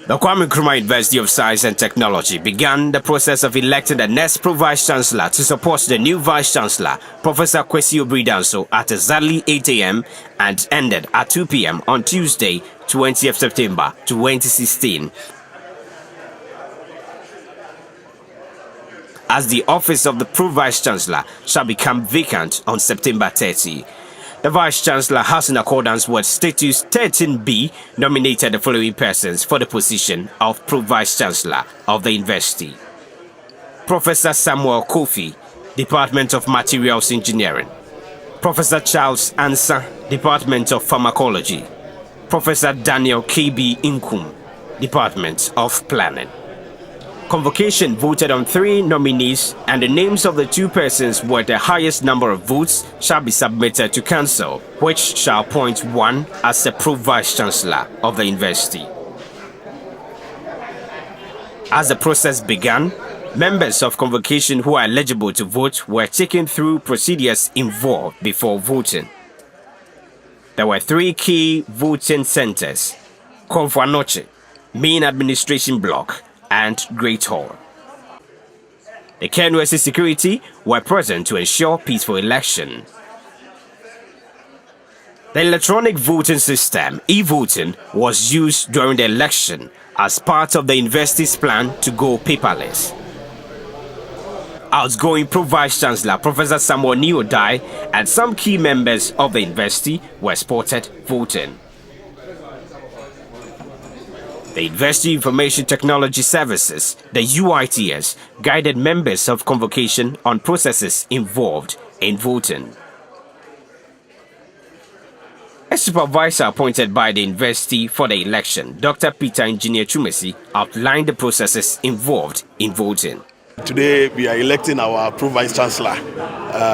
The Kwame Nkrumah University of Science and Technology began the process of electing the KNUST Pro Vice Chancellor to support the new Vice Chancellor, Professor Kwesi Obridanso, at exactly 8 a.m. and ended at 2 p.m. on Tuesday, 20th September 2016. As the office of the Pro Vice Chancellor shall become vacant on September 30. The Vice Chancellor has, in accordance with Statute 13B, nominated the following persons for the position of Pro Vice Chancellor of the University. Professor Samuel Kofi, Department of Materials Engineering. Professor Charles Ansa, Department of Pharmacology. Professor Daniel K.B. Inkum, Department of Planning. Convocation voted on 3 nominees, and the names of the 2 persons with the highest number of votes shall be submitted to Council, which shall appoint one as the Pro Vice Chancellor of the University. As the process began, members of convocation who are eligible to vote were taken through procedures involved before voting. There were 3 key voting centers: Konfanoche, Main Administration Block, and Great Hall. The KNUST security were present to ensure peaceful election. The electronic voting system, e-voting, was used during the election as part of the university's plan to go paperless. Outgoing Pro Vice Chancellor Professor Samuel Niodai and some key members of the university were spotted voting. The University Information Technology Services, the UITS, guided members of convocation on processes involved in voting. A supervisor appointed by the university for the election, Dr. Peter Engineer Chumesi, outlined the processes involved in voting. Today we are electing our Pro Vice Chancellor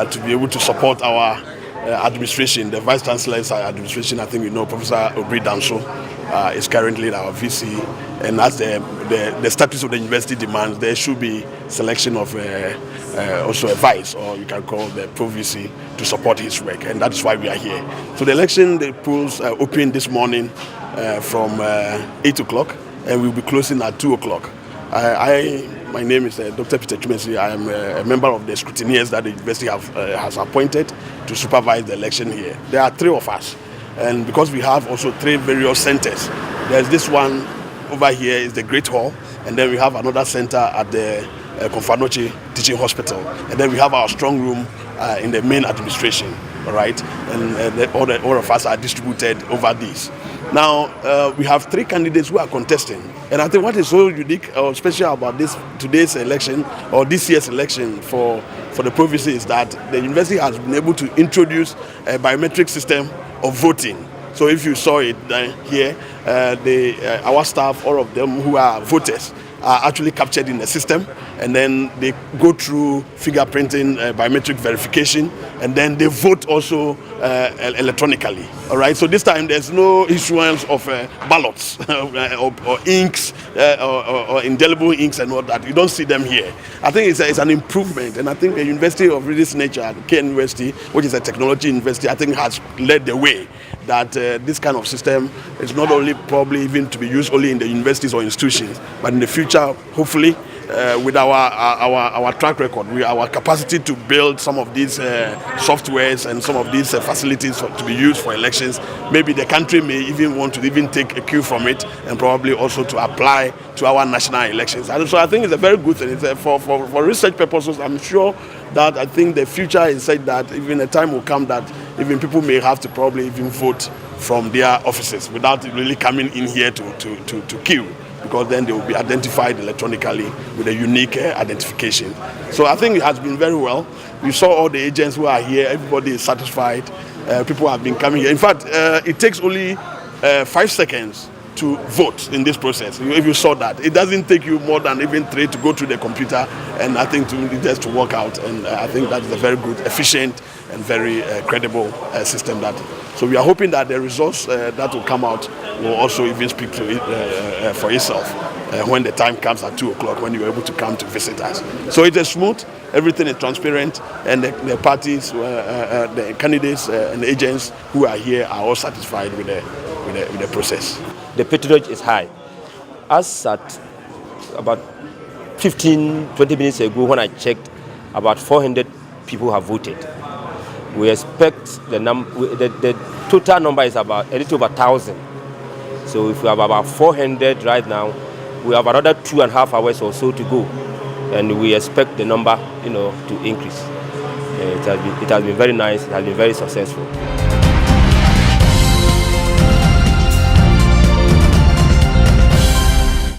to be able to support our administration. The Vice Chancellor is our administration. I think we know Professor Obridanso is currently our VC, and as the status of the university demands, there should be selection of also a vice, or you can call the Pro VC, to support his work, and that is why we are here. So the election, the polls opened this morning from 8 o'clock, and we'll be closing at 2 o'clock. My name is Dr. Peter Chumesi. I am a member of the scrutineers that the university has appointed to supervise the election here. There are 3 of us, and because we have also 3 various centers, there's this one over here is the Great Hall, and then we have another center at the Konfanoche Teaching Hospital, and then we have our strong room in the main administration, all right? And all of us are distributed over these. Now, we have 3 candidates who are contesting. And I think what is so unique or special about today's election, or this year's election for the Pro VC, is that the university has been able to introduce a biometric system of voting. So if you saw it here, our staff, all of them who are voters, are actually captured in the system, and then they go through fingerprinting, biometric verification, and then they vote also electronically. All right. So this time there's no issuance of ballots or inks or indelible inks and all that. You don't see them here. I think it's an improvement, and I think the university of this nature, KNUST, which is a technology university, I think has led the way. That this kind of system is not only probably even to be used only in the universities or institutions, but in the future, hopefully, with our track record, our capacity to build some of these softwares and some of these facilities to be used for elections, maybe the country may even want to even take a cue from it and probably also to apply to our national elections. And so I think it's a very good thing. It's for research purposes. I'm sure that I think the future is said that even a time will come that even people may have to probably even vote from their offices without really coming in here to queue, because then they will be identified electronically with a unique identification. So I think it has been very well. We saw all the agents who are here. Everybody is satisfied. People have been coming here. In fact, it takes only 5 seconds to vote in this process. If you saw that, it doesn't take you more than even 3 to go through the computer, and I think just to work out. And I think that is a very good, efficient, and very credible system. So we are hoping that the results that will come out will also even speak to it for itself when the time comes at 2 o'clock, when you're able to come to visit us. So it is smooth, everything is transparent, and the parties, the candidates and the agents who are here are all satisfied with the process. The patronage is high. as at about 15-20 minutes ago, when I checked, about 400 people have voted. We expect the total number is about a little over 1,000. So if we have about 400 right now, we have another 2.5 hours or so to go, and we expect the number, to increase. It has been very nice. It has been very successful.